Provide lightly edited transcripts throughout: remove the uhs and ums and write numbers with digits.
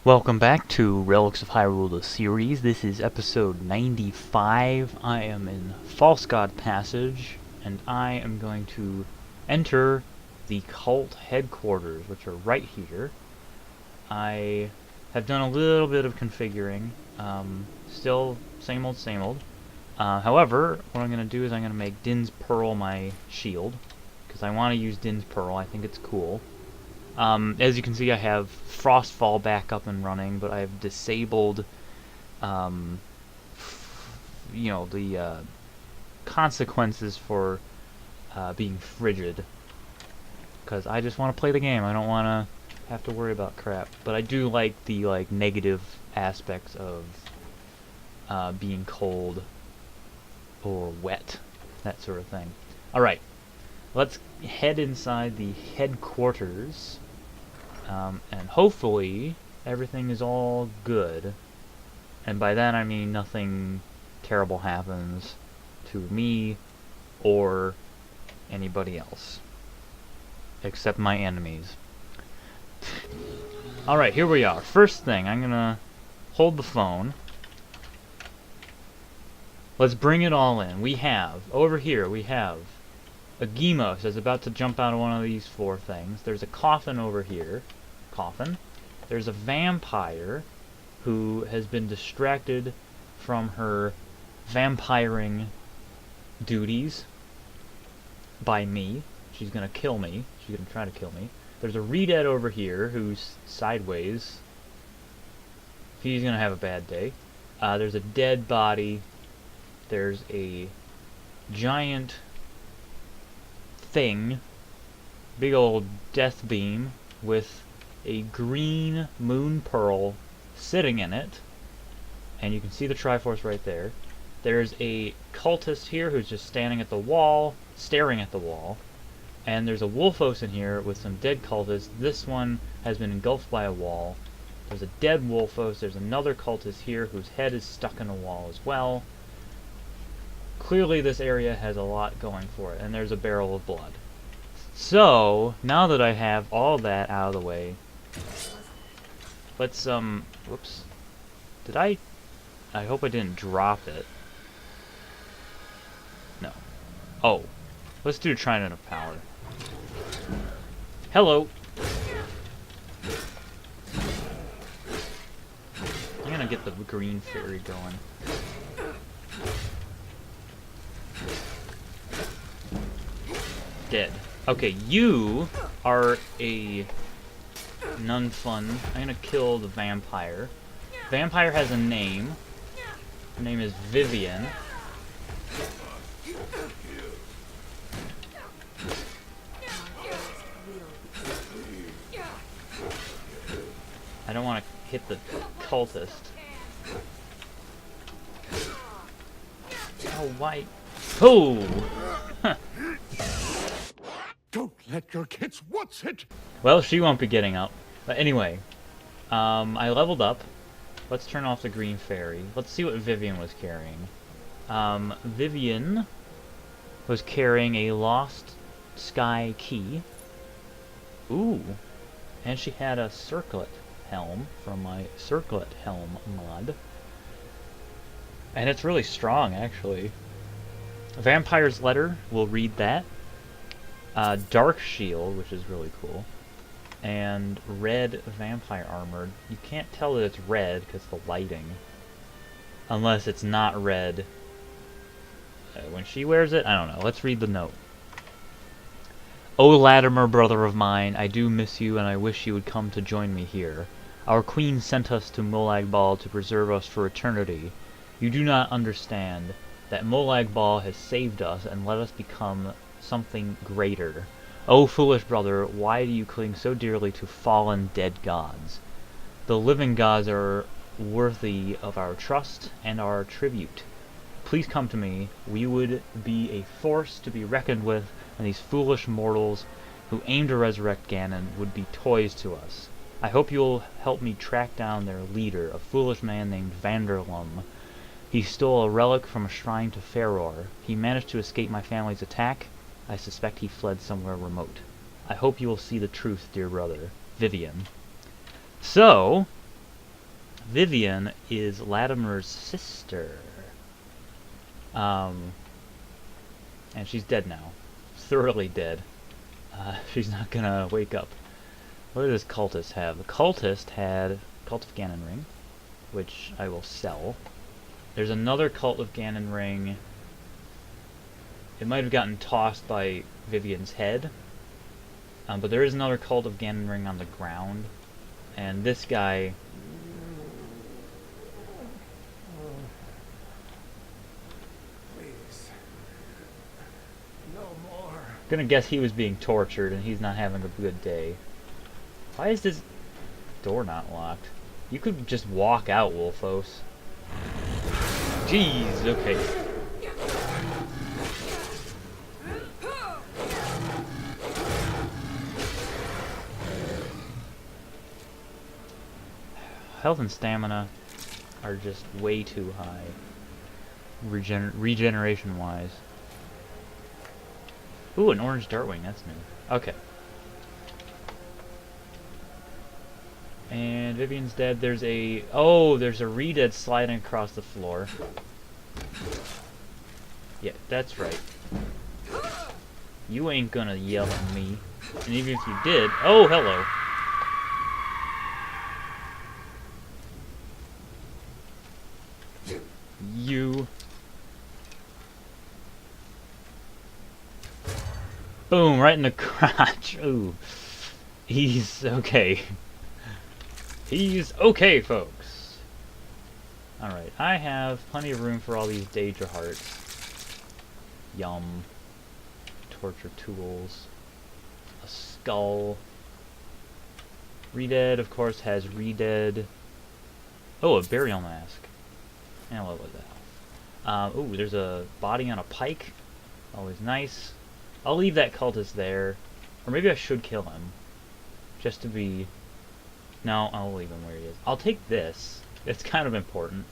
Welcome back to Relics of Hyrule, the series. This is episode 95. I am in False God Passage, and I am going to enter the cult headquarters, which are right here. I have done a little bit of configuring. Still same old, same old. However, what I'm going to do is I'm going to make Din's Pearl my shield, because I want to use Din's Pearl. I think it's cool. As you can see, I have Frostfall back up and running, but I have disabled, the consequences for being frigid, because I just want to play the game. I don't want to have to worry about crap. But I do like the negative aspects of being cold or wet, that sort of thing. All right, let's head inside the headquarters. And hopefully everything is all good, and by that I mean nothing terrible happens to me or anybody else except my enemies. Alright, here we are. First thing, I'm gonna hold the phone. Let's bring it all in. Over here we have a Gemos that's about to jump out of one of these four things. There's a coffin over here. There's a vampire who has been distracted from her vampiring duties by me. She's gonna kill me. She's gonna try to kill me. There's a Redead over here who's sideways. He's gonna have a bad day. There's a dead body. There's a giant thing, big old death beam with a green moon pearl sitting in it, and you can see the Triforce right there. There's a cultist here who's just standing at the wall, staring at the wall, and there's a Wolfos in here with some dead cultists. This one has been engulfed by a wall. There's a dead Wolfos. There's another cultist here whose head is stuck in a wall as well. Clearly this area has a lot going for it, and there's a barrel of blood. So, now that I have all that out of the way, let's, whoops. I hope I didn't drop it. No. Oh. Let's do Trident of Power. Hello! I'm gonna get the green fairy going. Dead. Okay, you are a non-fun. I'm gonna kill the vampire. Vampire has a name. Her name is Vivian. I don't want to hit the cultist. Oh, why? Oh! Don't let your kids watch it! Well, she won't be getting up. But anyway, I leveled up. Let's turn off the green fairy. Let's see what Vivian was carrying. Vivian was carrying a Lost Sky key. Ooh. And she had a circlet helm from my circlet helm mod. And it's really strong, actually. Vampire's Letter, we'll read that. Dark Shield, which is really cool. And red vampire armor. You can't tell that it's red because the lighting. Unless it's not red. When she wears it, I don't know. Let's read the note. O Latimer, brother of mine, I do miss you and I wish you would come to join me here. Our queen sent us to Molag Bal to preserve us for eternity. You do not understand that Molag Bal has saved us and let us become something greater. O foolish brother, why do you cling so dearly to fallen dead gods? The living gods are worthy of our trust and our tribute. Please come to me. We would be a force to be reckoned with, and these foolish mortals who aim to resurrect Ganon would be toys to us. I hope you'll help me track down their leader, a foolish man named Vanderlum. He stole a relic from a shrine to Farore. He managed to escape my family's attack. I suspect he fled somewhere remote. I hope you will see the truth, dear brother. Vivian. So, Vivian is Latimer's sister. And she's dead now. Thoroughly dead. She's not gonna wake up. What did this cultist have? The cultist had Cult of Ganon Ring, which I will sell. There's another Cult of Ganon Ring. It might have gotten tossed by Vivian's head. But there is another Cult of Ganon Ring on the ground. And this guy... Please. No more. Gonna guess he was being tortured and he's not having a good day. Why is this door not locked? You could just walk out, Wolfos. Jeez, okay. Health and stamina are just way too high. Regeneration-wise. Ooh, an orange Dartwing, that's new. Okay. And Vivian's dead. There's a... Oh, there's a re-dead sliding across the floor. Yeah, that's right. You ain't gonna yell at me. And even if you did... Oh, hello. You... Boom, right in the crotch. Ooh. He's okay. He's okay, folks. Alright, I have plenty of room for all these Daedra hearts. Yum. Torture tools. A skull. Redead, of course, has Redead. Oh, a burial mask. And what was that? Ooh, there's a body on a pike. Always nice. I'll leave that cultist there. Or maybe I should kill him. Just to be... No, I'll leave him where he is. I'll take this. It's kind of important.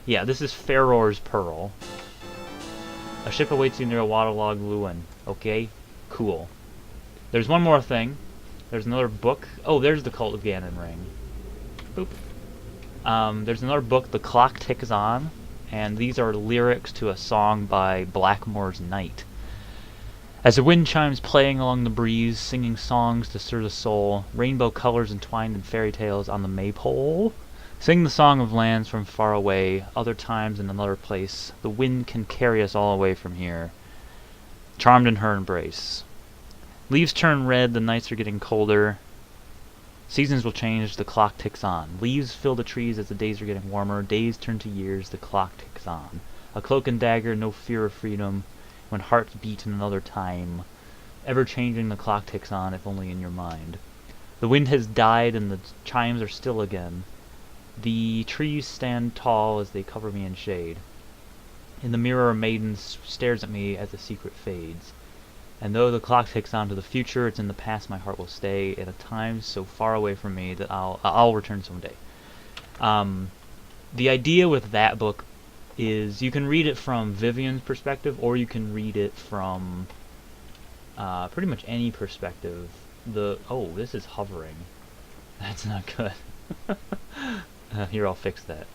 Yeah, this is Farore's Pearl. A ship awaits you near a waterlogged Lewin. Okay? Cool. There's one more thing. There's another book. Oh, there's the Cult of Ganon Ring. Boop. There's another book, The Clock Ticks On. And these are lyrics to a song by Blackmore's Night. As the wind chimes playing along the breeze, singing songs to stir the soul, rainbow colors entwined in fairy tales on the maypole. Sing the song of lands from far away, other times in another place. The wind can carry us all away from here, charmed in her embrace. Leaves turn red, the nights are getting colder. Seasons will change, the clock ticks on. Leaves fill the trees as the days are getting warmer. Days turn to years, the clock ticks on. A cloak and dagger, no fear of freedom. When hearts beat in another time, ever changing the clock ticks on, if only in your mind. The wind has died and the chimes are still again. The trees stand tall as they cover me in shade. In the mirror a maiden stares at me as the secret fades. And though the clock ticks on to the future, it's in the past my heart will stay, in a time so far away from me that I'll return someday. The idea with that book is you can read it from Vivian's perspective, or you can read it from pretty much any perspective. Oh, this is hovering. That's not good. Here, I'll fix that.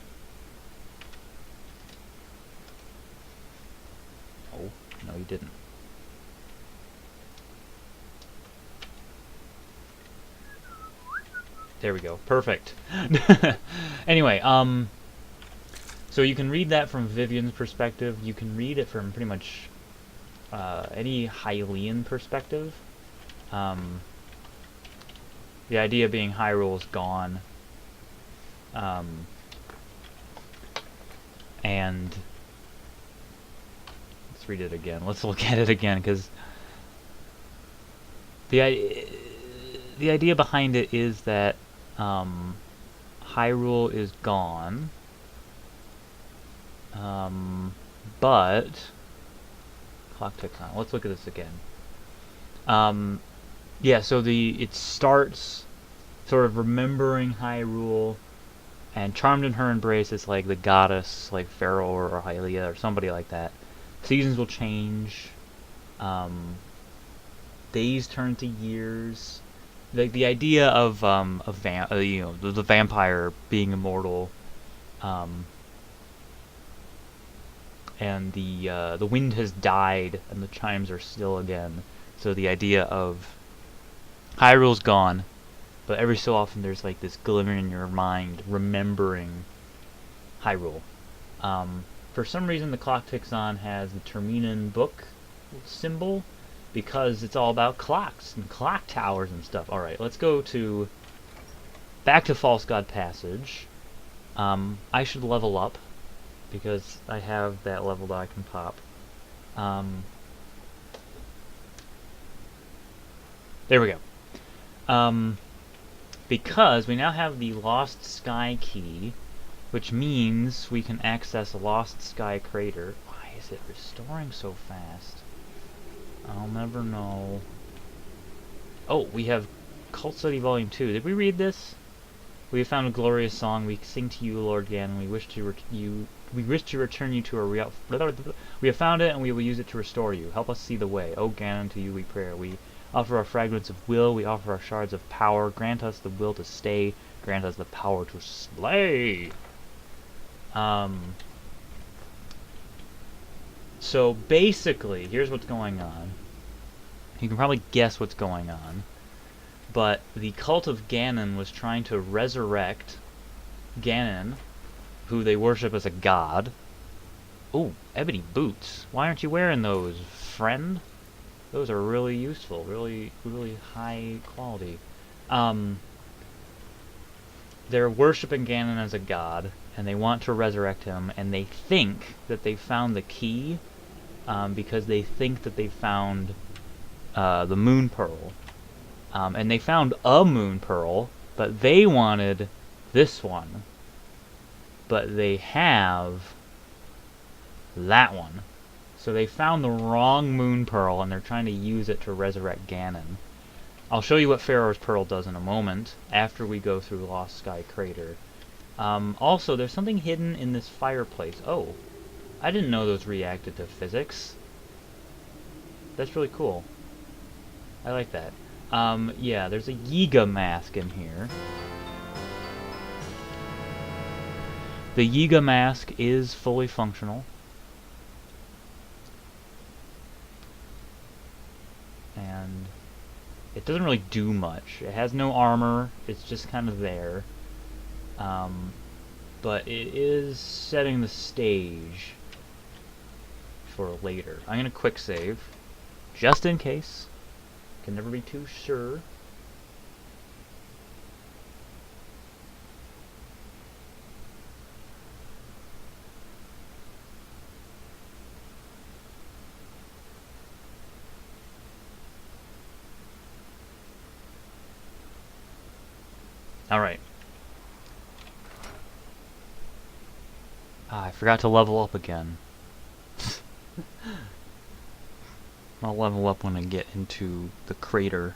Oh, no you didn't. There we go. Perfect. Anyway, so you can read that from Vivian's perspective. You can read it from pretty much any Hylian perspective. The idea being Hyrule's gone. And let's read it again. Let's look at it again, because the idea behind it is that Hyrule is gone. But clock ticks on. Let's look at this again. Yeah, so it starts sort of remembering Hyrule, and charmed in her embrace is like the goddess, like Farore or Hylia or somebody like that. Seasons will change. Days turn to years. the idea of you know, the vampire being immortal, and the wind has died and the chimes are still again. So the idea of Hyrule's gone, but every so often there's like this glimmer in your mind remembering Hyrule. For some reason, the clock ticks on has the Terminan book symbol, because it's all about clocks and clock towers and stuff. Alright, let's go back to False God Passage. I should level up, because I have that level that I can pop. There we go. Because we now have the Lost Sky Key, which means we can access a Lost Sky Crater. Why is it restoring so fast? I'll never know. Oh, we have Cult Study Volume 2. Did we read this? We have found a glorious song. We sing to you, Lord Ganon. We wish to return you to a real. We have found it, and we will use it to restore you. Help us see the way. O Ganon, to you we pray. We offer our fragments of will. We offer our shards of power. Grant us the will to stay. Grant us the power to slay. So basically, here's what's going on. You can probably guess what's going on. But the cult of Ganon was trying to resurrect Ganon, who they worship as a god. Oh, ebony boots. Why aren't you wearing those, friend? Those are really useful, really high quality. They're worshiping Ganon as a god, and they want to resurrect him, and they think that they found the key, because they think that they found the Moon Pearl. And they found a Moon Pearl, but they wanted this one. But they have that one. So they found the wrong Moon Pearl, and they're trying to use it to resurrect Ganon. I'll show you what Farore's Pearl does in a moment, after we go through Lost Sky Crater. Also, there's something hidden in this fireplace. Oh, I didn't know those reacted to physics. That's really cool. I like that. Yeah, there's a Yiga mask in here. The Yiga mask is fully functional. And it doesn't really do much. It has no armor, it's just kind of there. But it is setting the stage for later. I'm gonna quick save, just in case. Can never be too sure. Alright. I forgot to level up again. I'll level up when I get into the crater.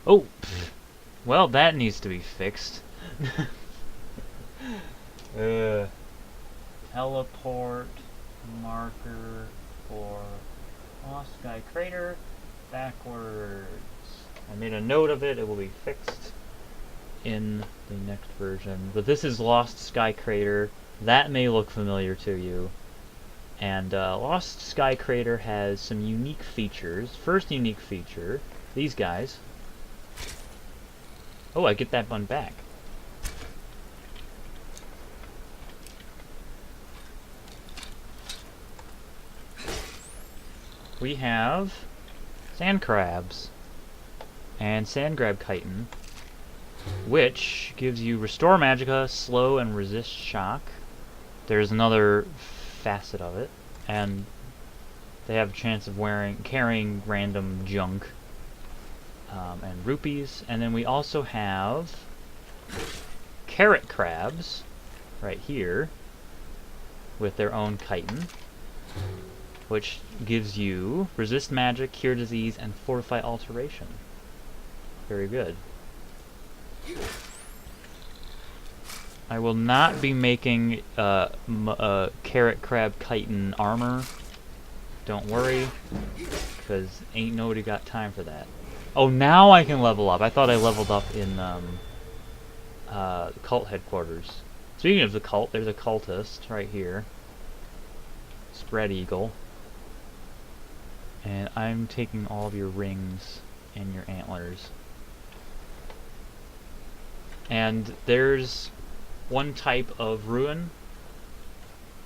Oh! Well, that needs to be fixed. Teleport marker for Lost Sky Crater backwards. I made a note of it. It will be fixed in the next version. But this is Lost Sky Crater. That may look familiar to you. And Lost Sky Crater has some unique features. First unique feature, these guys. Oh, I get that one back. We have sand crabs and sand crab chitin, which gives you restore magicka, slow, and resist shock. There's another facet of it, and they have a chance of carrying random junk, and rupees. And then we also have carrot crabs right here with their own chitin. which gives you resist magic, cure disease, and fortify alteration. Very good. I will not be making carrot crab chitin armor. Don't worry, because ain't nobody got time for that. Oh, now I can level up. I thought I leveled up in cult headquarters. Speaking of the cult, there's a cultist right here. Spread eagle. And I'm taking all of your rings and your antlers. And there's one type of ruin.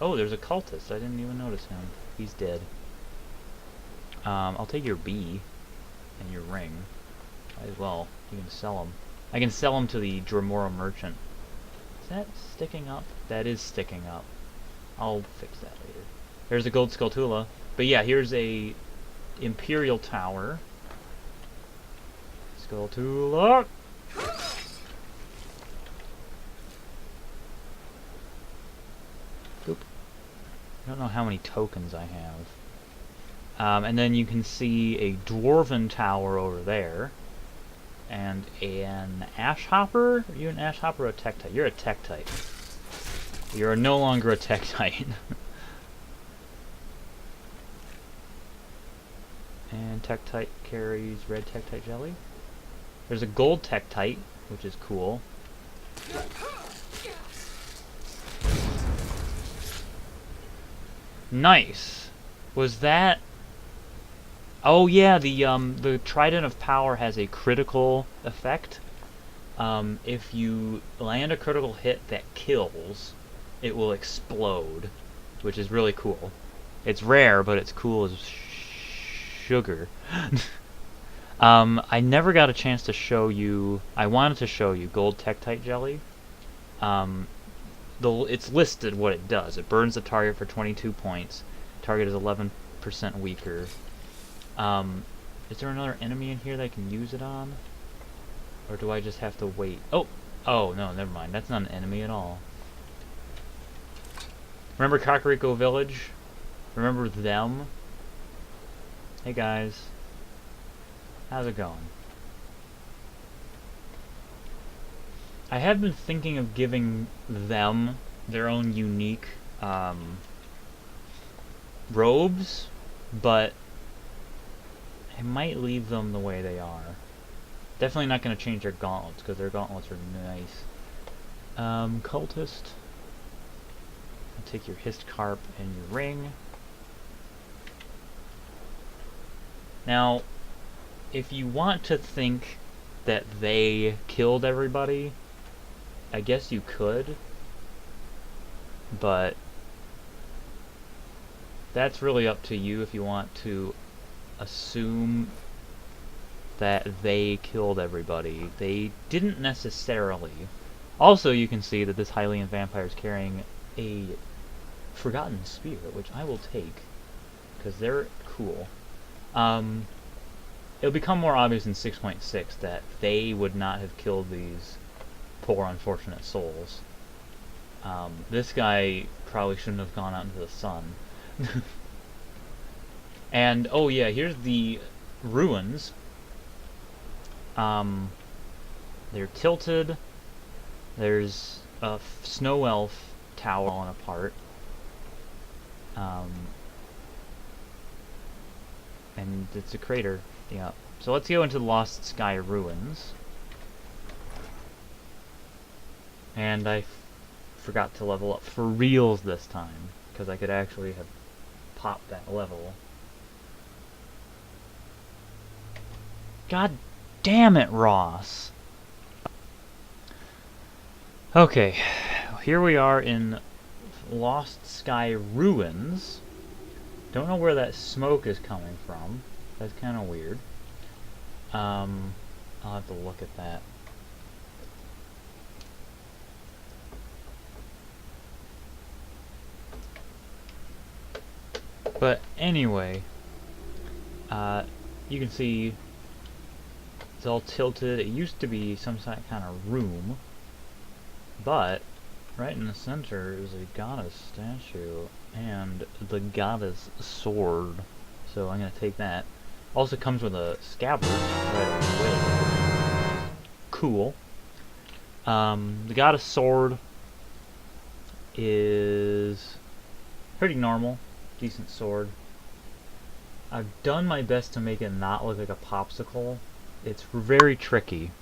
Oh, there's a cultist. I didn't even notice him. He's dead. I'll take your bee and your ring. Might as well. You can sell them. I can sell them to the Dremora merchant. Is that sticking up? That is sticking up. I'll fix that later. There's a gold Skulltula. But yeah, here's a Imperial Tower. Skulltula! Boop. I don't know how many tokens I have. And then you can see a Dwarven Tower over there. And an Ashhopper? Are you an Ashhopper or a Tektite? You're a Tektite. You're no longer a Tektite. And Tektite carries red Tektite jelly. There's a gold Tektite, which is cool. Nice. Was that... Oh yeah, the Trident of Power has a critical effect. If you land a critical hit that kills, it will explode, which is really cool. It's rare, but it's cool as sugar. I never got a chance to show you... I wanted to show you gold Tektite jelly. It's listed what it does. It burns the target for 22 points. Target is 11% weaker. Is there another enemy in here that I can use it on? Or do I just have to wait? Oh! Oh, no, never mind. That's not an enemy at all. Remember Kakariko Village? Remember them? Hey guys. How's it going? I have been thinking of giving them their own unique robes, but I might leave them the way they are. Definitely not going to change their gauntlets, because their gauntlets are nice. Cultist. I'll take your Histcarp and your ring. Now, if you want to think that they killed everybody, I guess you could, but that's really up to you if you want to assume that they killed everybody. They didn't necessarily. Also, you can see that this Hylian vampire is carrying a Forgotten Spear, which I will take, because they're cool. It'll become more obvious in 6.6 that they would not have killed these poor unfortunate souls. This guy probably shouldn't have gone out into the sun. And, oh yeah, here's the ruins. They're tilted. There's a snow elf tower falling apart. And it's a crater. Yeah. So let's go into the Lost Sky ruins. And I forgot to level up for reals this time, because I could actually have popped that level. God damn it, Ross! Okay, here we are in Lost Sky ruins. Don't know where that smoke is coming from. That's kind of weird. I'll have to look at that. But anyway, you can see it's all tilted. It used to be some kind of room, but right in the center is a goddess statue and the goddess sword. So I'm gonna take that. Also comes with a scabbard right away. Cool. The goddess sword is pretty normal, decent sword. I've done my best to make it not look like a popsicle. It's very tricky.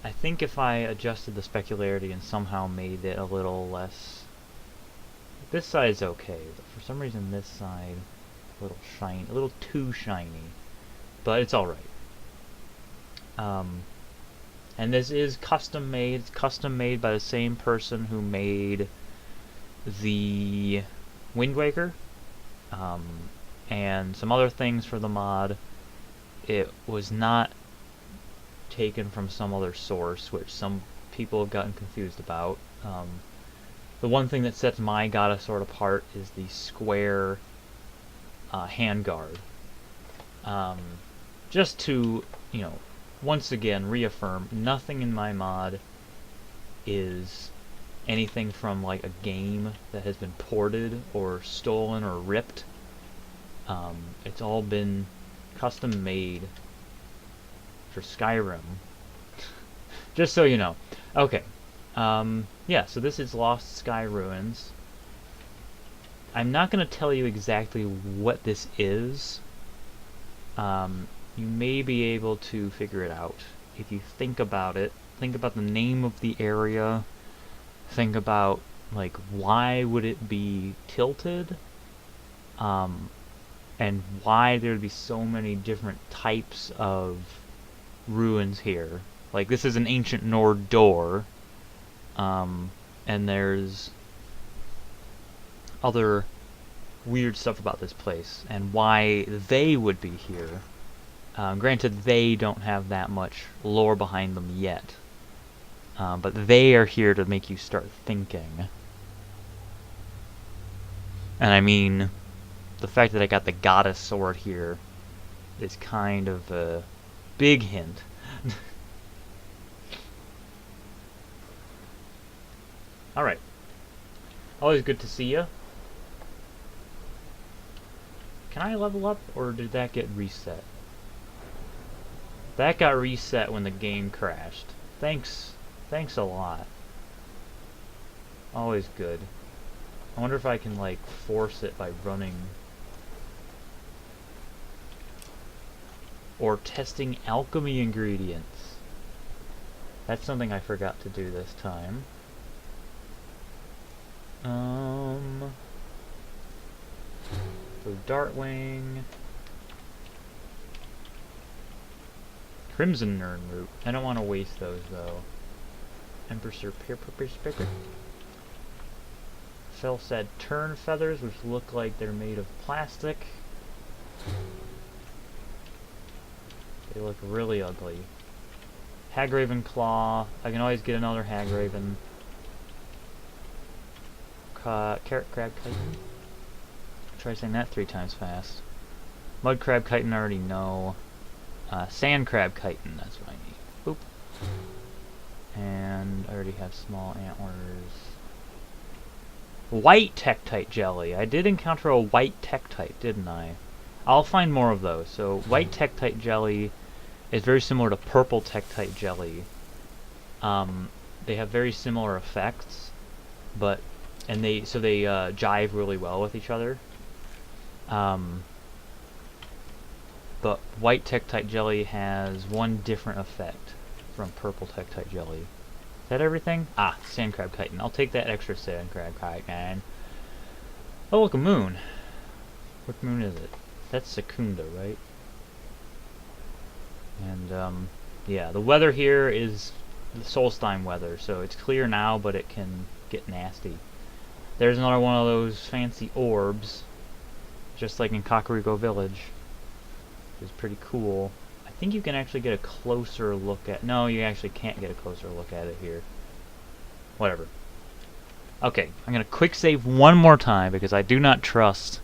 I think if I adjusted the specularity and somehow made it a little less... This side's okay, but for some reason this side a little shiny, a little too shiny. But it's alright. And this is custom made. It's custom made by the same person who made the Wind Waker. And some other things for the mod. It was not taken from some other source, which some people have gotten confused about. The one thing that sets my goddess sword apart is the square handguard. Just to, you know, once again reaffirm, nothing in my mod is anything from like a game that has been ported or stolen or ripped. It's all been custom made for Skyrim. Just so you know. Okay. Yeah, so this is Lost Sky Ruins. I'm not going to tell you exactly what this is. You may be able to figure it out if you think about it. Think about the name of the area. Think about, like, why would it be tilted? And why there would be so many different types of ruins here. Like, this is an ancient Nord door. And there's other weird stuff about this place and why they would be here. Granted, they don't have that much lore behind them yet. But they are here to make you start thinking. And I mean, the fact that I got the goddess sword here is kind of a big hint. Alright. Always good to see ya. Can I level up, or did that get reset? That got reset when the game crashed. Thanks a lot. Always good. I wonder if I can, like, force it by running. Or testing alchemy ingredients. That's something I forgot to do this time. So Dartwing. Crimson Nern Root. I don't want to waste those though. Empress Picker. Felsaid Tern Feathers, which look like they're made of plastic. They look really ugly. Hagraven Claw. I can always get another Hagraven. Carrot Crab Chitin. Try saying that 3 times fast. Mud Crab Chitin I already know. Sand Crab Chitin, that's what I need. Boop. And I already have small antlers. White Tektite Jelly. I did encounter a white Tektite, didn't I? I'll find more of those. So white Tektite Jelly is very similar to purple Tektite Jelly. They have very similar effects, but they jive really well with each other. But white Tektite Jelly has one different effect from purple Tektite Jelly. Is that everything? Ah, Sand Crab Chitin. I'll take that extra Sand Crab Chitin. Oh, look, a moon. What moon is it? That's Secunda, right? And, yeah, the weather here is the Solstein weather, so it's clear now, but it can get nasty. There's another one of those fancy orbs, just like in Kakariko Village. It's pretty cool. I think you can actually get a closer look at... No, you actually can't get a closer look at it here. Whatever. Okay, I'm going to quick save one more time because I do not trust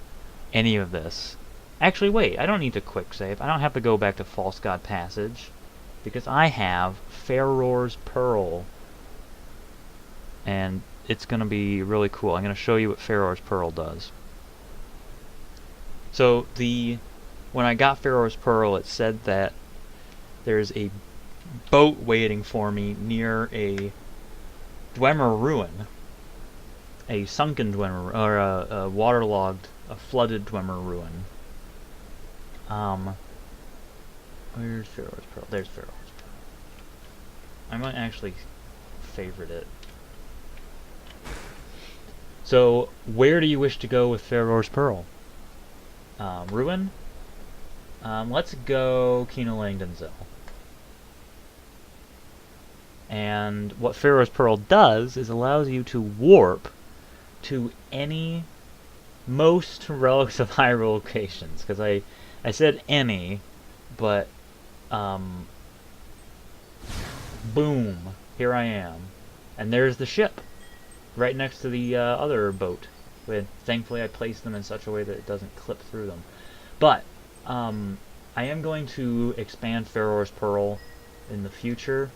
any of this. Actually, wait, I don't need to quick save. I don't have to go back to False God Passage because I have Farore's Pearl. and it's going to be really cool. I'm going to show you what Farore's Pearl does. So when I got Farore's Pearl, it said that there's a boat waiting for me near a Dwemer ruin, a sunken Dwemer, or a waterlogged, a flooded Dwemer ruin. Where's Farore's Pearl? There's Farore's Pearl. I might actually favorite it. So, where do you wish to go with Farore's Pearl? Ruin? Let's go Kinolangdanzel. And what Farore's Pearl does is allows you to warp to most Relics of Hyrule locations. Because I said any, but, boom, here I am. And there's the ship, right next to the other boat. Thankfully I placed them in such a way that it doesn't clip through them. But, I am going to expand Farore's Pearl in the future.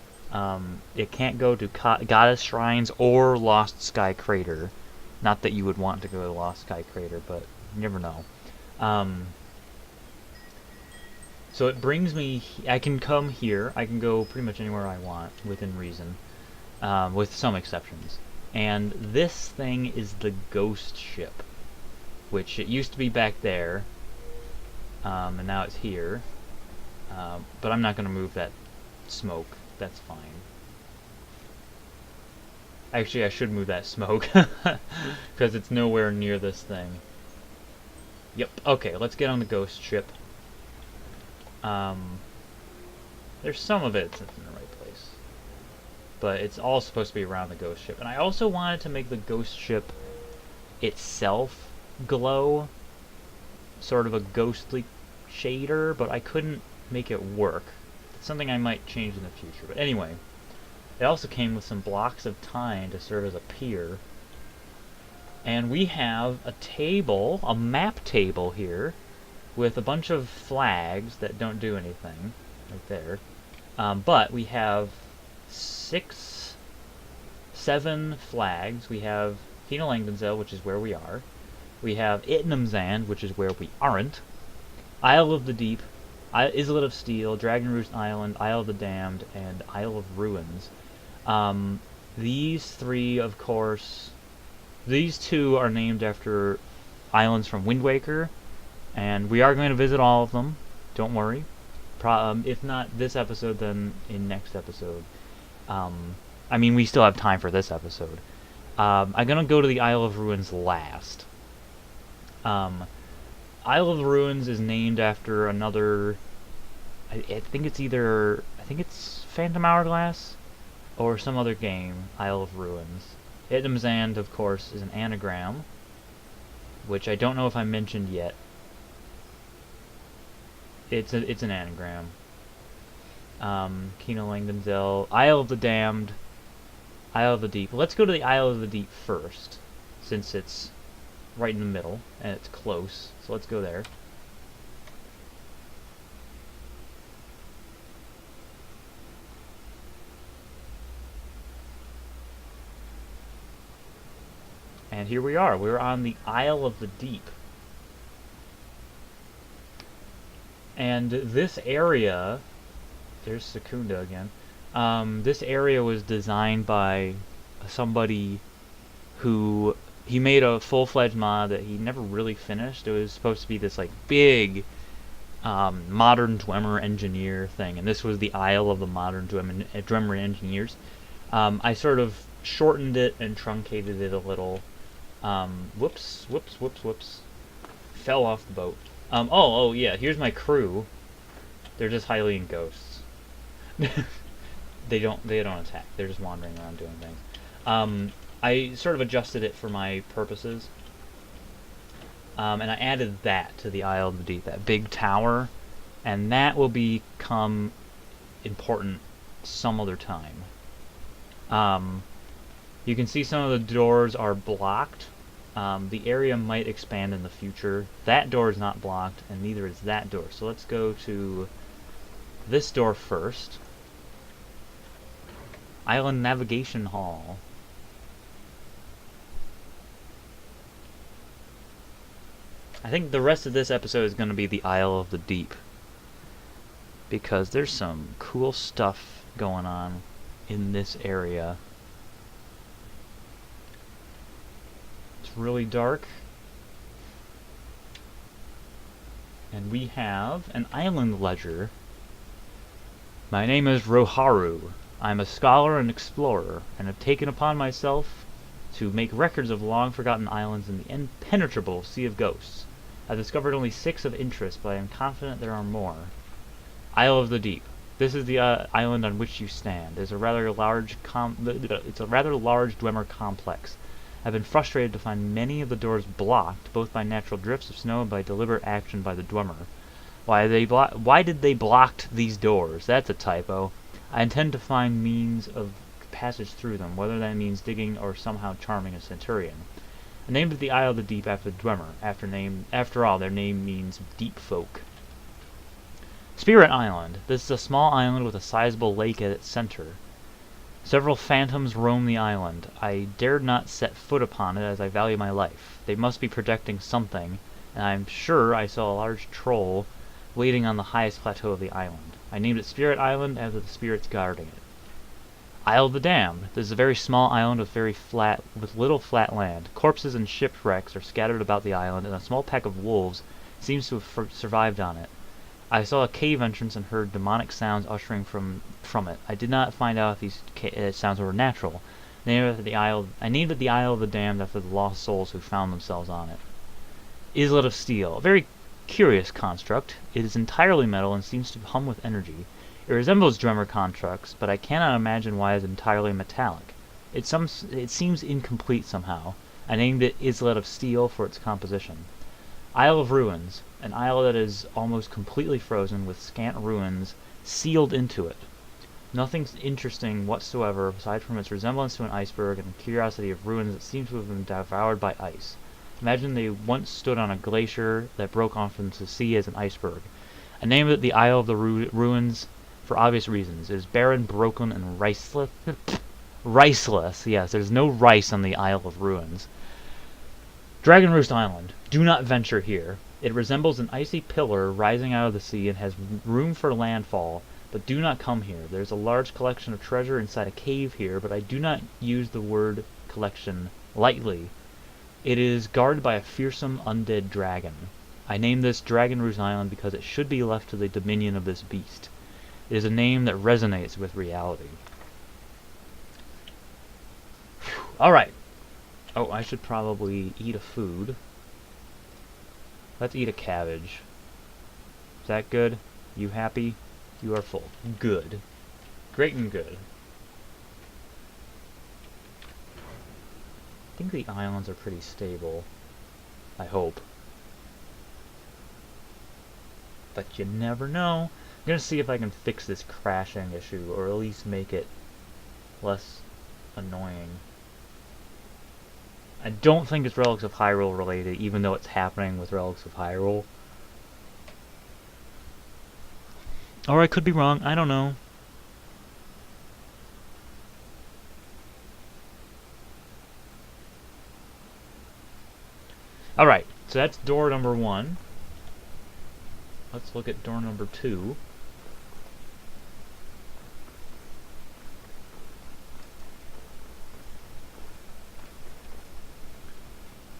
It can't go to Goddess Shrines or Lost Sky Crater. Not that you would want to go to Lost Sky Crater, but you never know. So it brings me... I can come here. I can go pretty much anywhere I want, within reason. With some exceptions. And this thing is the ghost ship. Which it used to be back there. And now it's here. But I'm not going to move that smoke. That's fine. Actually, I should move that smoke. Because it's nowhere near this thing. Yep. Okay, let's get on the ghost ship. There's some of it that's in the right place. But it's all supposed to be around the ghost ship. And I also wanted to make the ghost ship itself glow. Sort of a ghostly shader, but I couldn't make it work. It's something I might change in the future. But anyway, it also came with some blocks of time to serve as a pier. And we have a table, a map table here, with a bunch of flags that don't do anything, right there. But we have 7 flags. We have Kinolangdanzel, which is where we are. We have Itnamzand, which is where we aren't. Isle of the Deep, Islet of Steel, Dragon Roost Island, Isle of the Damned, and Isle of Ruins. These 3, of course... These 2 are named after islands from Wind Waker, and we are going to visit all of them. Don't worry. If not this episode, then in next episode. I mean, we still have time for this episode. I'm going to go to the Isle of Ruins last. Isle of Ruins is named after another... I think it's Phantom Hourglass? Or some other game, Isle of Ruins. Itnamzand, of course, is an anagram, which I don't know if I mentioned yet. It's an anagram. Kinolangdanzel, Isle of the Damned, Isle of the Deep. Let's go to the Isle of the Deep first, since it's right in the middle, and it's close, so let's go there. And here we are. We're on the Isle of the Deep. And this area... There's Secunda again. This area was designed by somebody who... He made a full-fledged mod that he never really finished. It was supposed to be this, like, big... modern Dwemer engineer thing. And this was the Isle of the modern Dwemer engineers. I sort of shortened it and truncated it a little... whoops. Fell off the boat. Oh, yeah, here's my crew. They're just Hylian ghosts. They don't attack. They're just wandering around doing things. I sort of adjusted it for my purposes. And I added that to the Isle of the Deep, that big tower. And that will become important some other time. You can see some of the doors are blocked. The area might expand in the future. That door is not blocked, and neither is that door. So let's go to this door first. Island Navigation Hall. I think the rest of this episode is going to be the Isle of the Deep, because there's some cool stuff going on in this area. It's really dark. And we have an island ledger. My name is Roharu. I am a scholar and explorer, and have taken upon myself to make records of long-forgotten islands in the impenetrable Sea of Ghosts. I've discovered only 6 of interest, but I am confident there are more. Isle of the Deep. This is the island on which you stand. It's a rather large Dwemer complex. I've been frustrated to find many of the doors blocked, both by natural drifts of snow and by deliberate action by the Dwemer. Why did they block these doors? That's a typo. I intend to find means of passage through them, whether that means digging or somehow charming a centurion. I named it the Isle of the Deep after the Dwemer. After all, their name means deep folk. Spirit Island. This is a small island with a sizable lake at its center. Several phantoms roam the island. I dared not set foot upon it as I value my life. They must be projecting something, and I am sure I saw a large troll waiting on the highest plateau of the island. I named it Spirit Island after the spirits guarding it. Isle of the Damned. This is a very small island with little flat land. Corpses and shipwrecks are scattered about the island, and a small pack of wolves seems to have survived on it. I saw a cave entrance and heard demonic sounds ushering from it. I did not find out if these sounds were natural. I named it the Isle of the Damned after the lost souls who found themselves on it. Islet of Steel. A very curious construct. It is entirely metal and seems to hum with energy. It resembles Dwemer constructs, but I cannot imagine why it is entirely metallic. It seems incomplete somehow. I named it Islet of Steel for its composition. Isle of Ruins. An isle that is almost completely frozen with scant ruins sealed into it. Nothing interesting whatsoever aside from its resemblance to an iceberg and the curiosity of ruins that seem to have been devoured by ice. Imagine they once stood on a glacier that broke off into the sea as an iceberg. I named it the Isle of the Ruins for obvious reasons. It is barren, broken, and riceless. Riceless, yes, there's no rice on the Isle of Ruins. Dragon Roost Island. Do not venture here. It resembles an icy pillar rising out of the sea and has room for landfall, but do not come here. There's a large collection of treasure inside a cave here, but I do not use the word collection lightly. It is guarded by a fearsome undead dragon. I named this Dragon Roost Island because it should be left to the dominion of this beast. It is a name that resonates with reality. Alright. Oh, I should probably eat a food. Let's eat a cabbage. Is that good? You happy? You are full. Good. Great and good. I think the islands are pretty stable. I hope. But you never know. I'm gonna see if I can fix this crashing issue, or at least make it less annoying. I don't think it's Relics of Hyrule related, even though it's happening with Relics of Hyrule. Or I could be wrong, I don't know. Alright, so that's door number 1. Let's look at door number 2.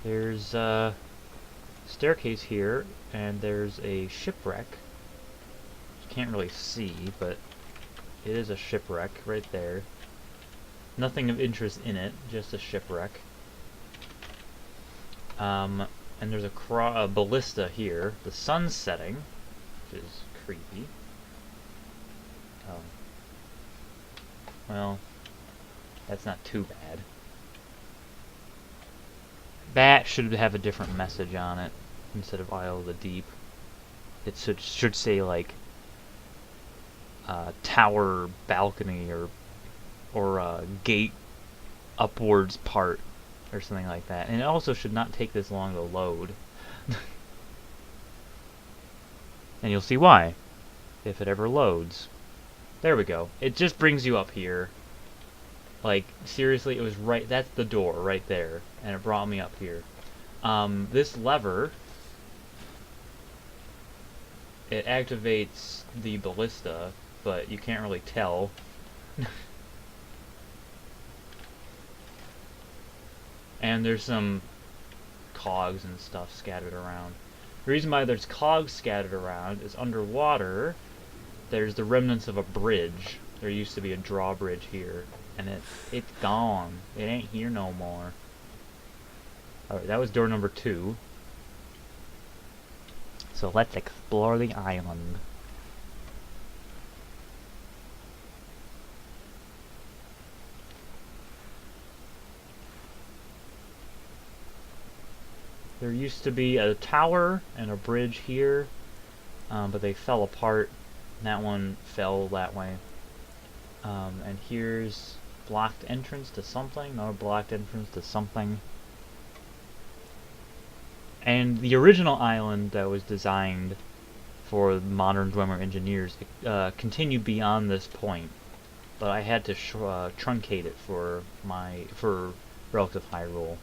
There's a staircase here, and there's a shipwreck. You can't really see, but it is a shipwreck right there. Nothing of interest in it, just a shipwreck. And there's a ballista here. The sun's setting, which is creepy. Well, that's not too bad. That should have a different message on it instead of Isle of the Deep. It should say like tower balcony or gate upwards part or something like that. And it also should not take this long to load. And you'll see why if it ever loads. There we go. It just brings you up here. Like, seriously, it was that's the door right there, and it brought me up here. This lever it activates the ballista, but you can't really tell. And there's some cogs and stuff scattered around. The reason why there's cogs scattered around is underwater there's the remnants of a bridge. There used to be a drawbridge here, and it's gone. It ain't here no more. Alright, that was door number 2. So let's explore the island. There used to be a tower and a bridge here, but they fell apart. That one fell that way. And here's blocked entrance to something, another blocked entrance to something. And the original island that was designed for modern Dwemer engineers continued beyond this point, but I had to truncate it for Relics of Hyrule.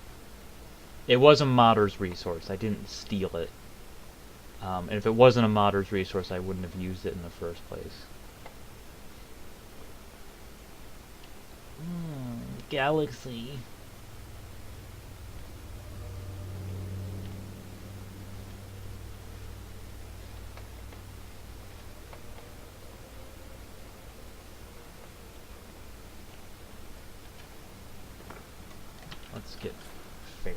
It was a modder's resource. I didn't steal it. And if it wasn't a modder's resource, I wouldn't have used it in the first place. Galaxy. Let's get ferry.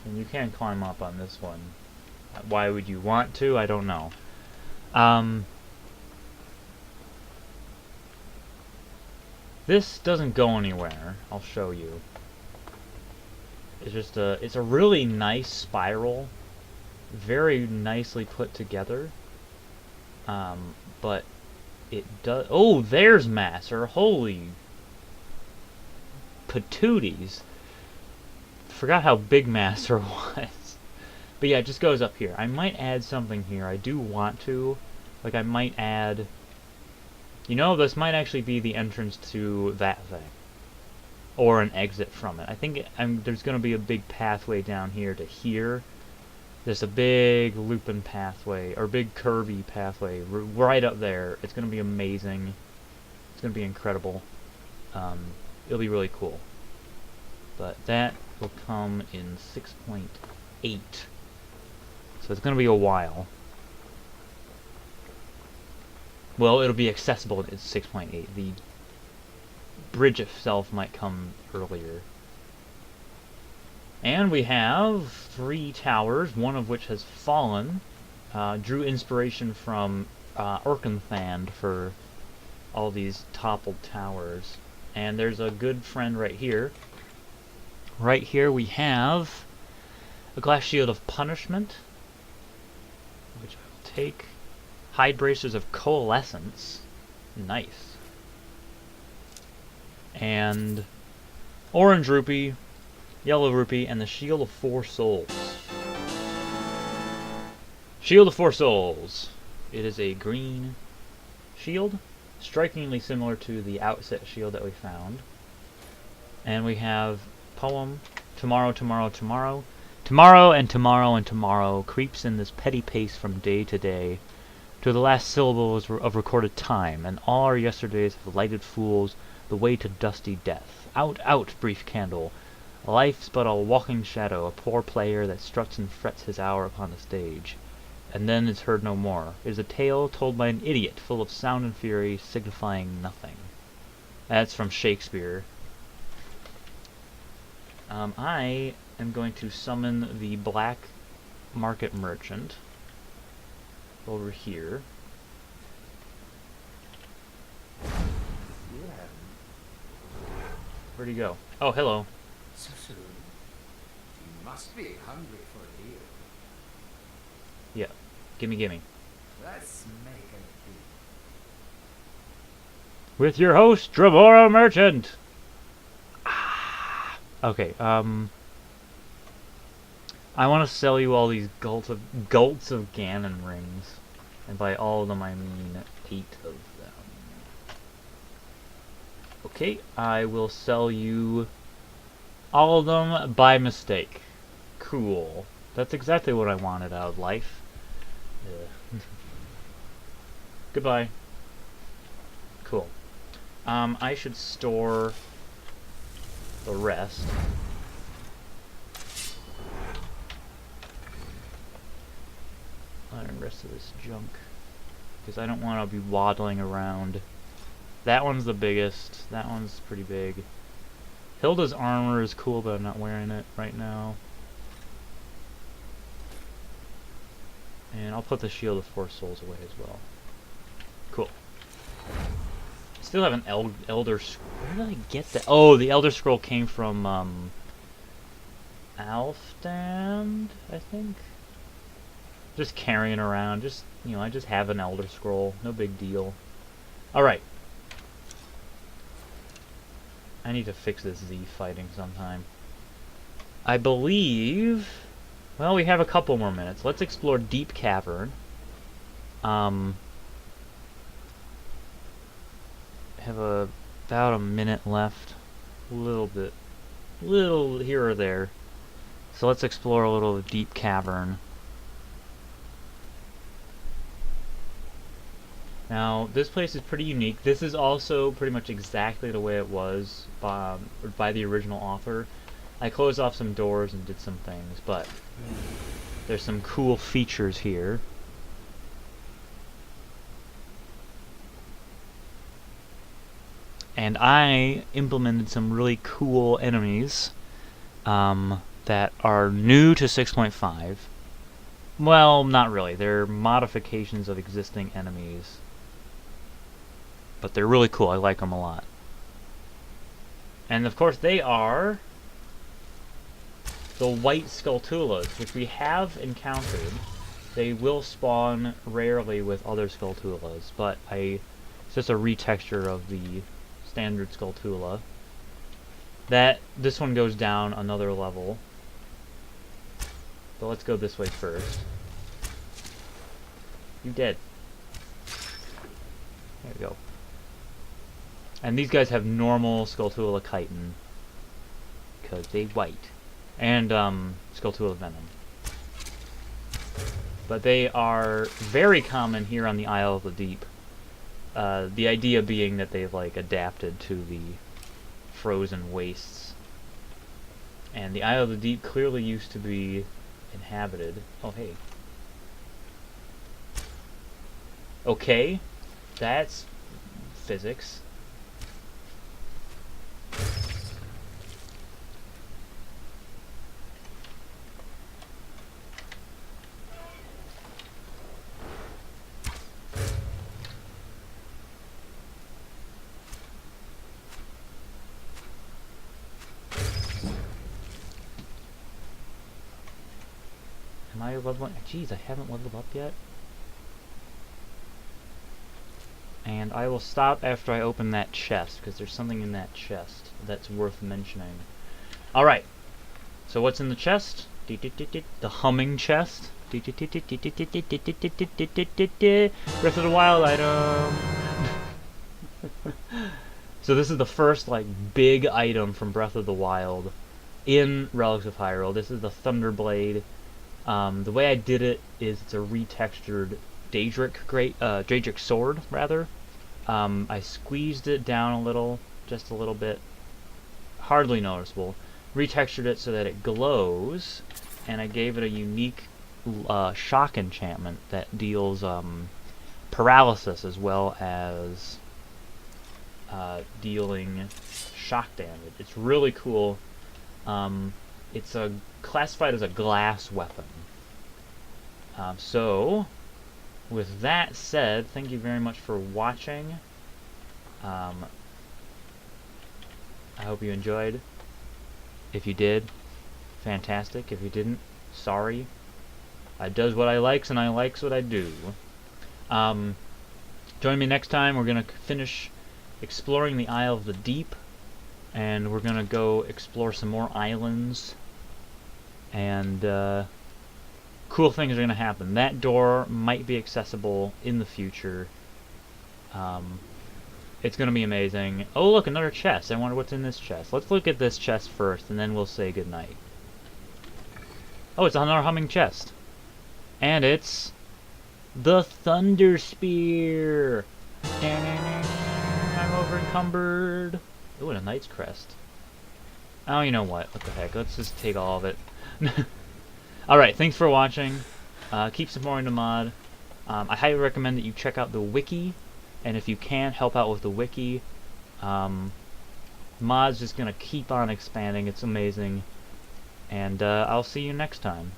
And you can climb up on this one. Why would you want to? I don't know. This doesn't go anywhere. I'll show you. It's just it's a really nice spiral. Very nicely put together. But it does... Oh, there's Master. Holy patooties. Forgot how big Master was. But yeah, it just goes up here. I might add something here. I do want to. Like, I might add... You know, this might actually be the entrance to that thing. Or an exit from it. I think there's going to be a big pathway down here to here. There's a big looping pathway, or big curvy pathway right up there. It's going to be amazing. It's going to be incredible. It'll be really cool. But that will come in 6.8. So it's going to be a while. Well, it'll be accessible at 6.8. The bridge itself might come earlier. And we have 3 towers, one of which has fallen. Drew inspiration from Urkenthand for all these toppled towers. And there's a good friend right here. Right here we have a glass shield of punishment, which I will take. Hide bracers of coalescence. Nice. And orange rupee, yellow rupee, and the shield of 4 souls. Shield of 4 souls. It is a green shield, strikingly similar to the outset shield that we found. And we have poem, tomorrow, tomorrow, tomorrow. Tomorrow and tomorrow and tomorrow creeps in this petty pace from day to day, to the last syllables of recorded time, and all our yesterdays have lighted fools the way to dusty death. Out, out, brief candle! Life's but a walking shadow, a poor player that struts and frets his hour upon the stage, and then is heard no more. It is a tale told by an idiot, full of sound and fury, signifying nothing. That's from Shakespeare. I am going to summon the black market merchant over here. Where'd he go? Oh, hello. So soon? You must be hungry for a deal. Yeah. Gimme, gimme. Let's make a deal. With your host, Dramora Merchant! Okay, I want to sell you all these gults of Ganon rings. And by all of them, I mean 8 of them. Okay, I will sell you all of them by mistake. Cool. That's exactly what I wanted out of life. Goodbye. Cool. I should store the rest. The rest of this junk. Because I don't want to be waddling around. That one's the biggest. That one's pretty big. Hilda's armor is cool, but I'm not wearing it right now. And I'll put the Shield of Four Souls away as well. Cool. Still have an Elder Scroll. Where did I get that? Oh, the Elder Scroll came from, Alfdand, I think? Just carrying around. Just, you know, I just have an Elder Scroll. No big deal. Alright. I need to fix this Z fighting sometime. I believe... Well, we have a couple more minutes. Let's explore Deep Cavern. Have about a minute left. A little bit. Little here or there. So let's explore a little of Deep Cavern. Now, this place is pretty unique. This is also pretty much exactly the way it was by the original author. I closed off some doors and did some things, but there's some cool features here. And I implemented some really cool enemies that are new to 6.5. Well, not really. They're modifications of existing enemies. But they're really cool. I like them a lot. And of course they are the white Skulltulas, which we have encountered. They will spawn rarely with other Skulltulas, but it's just a retexture of the standard Skulltula. This one goes down another level. But let's go this way first. You dead. There we go. And these guys have normal Skulltula chitin, because they white. And Skulltula venom. But they are very common here on the Isle of the Deep. The idea being that they've like adapted to the frozen wastes. And the Isle of the Deep clearly used to be inhabited. Oh hey. Okay, that's physics. Am I leveling? Jeez, I haven't leveled up yet. And I will stop after I open that chest, because there's something in that chest that's worth mentioning. Alright, so what's in the chest? The humming chest. Breath of the Wild item. So this is the first like big item from Breath of the Wild in Relics of Hyrule. This is the Thunderblade. The way I did it is it's a retextured Daedric sword, rather. I squeezed it down a little, just a little bit, hardly noticeable. Retextured it so that it glows, and I gave it a unique shock enchantment that deals paralysis as well as dealing shock damage. It's really cool. It's classified as a glass weapon. So, with that said, thank you very much for watching. I hope you enjoyed. If you did, fantastic. If you didn't, sorry. I does what I likes and I likes what I do. Join me next time. We're going to finish exploring the Isle of the Deep. And we're going to go explore some more islands. And cool things are going to happen. That door might be accessible in the future. It's gonna be amazing. Oh, look, another chest. I wonder what's in this chest. Let's look at this chest first, and then we'll say goodnight. Oh, it's another humming chest. And it's... the Thunder Spear! I'm over encumbered. Ooh, and a Knight's Crest. Oh, you know what? What the heck? Let's just take all of it. Alright, thanks for watching. Keep supporting the mod. I highly recommend that you check out the wiki. And if you can, help out with the wiki. Mod's just gonna keep on expanding. It's amazing. And I'll see you next time.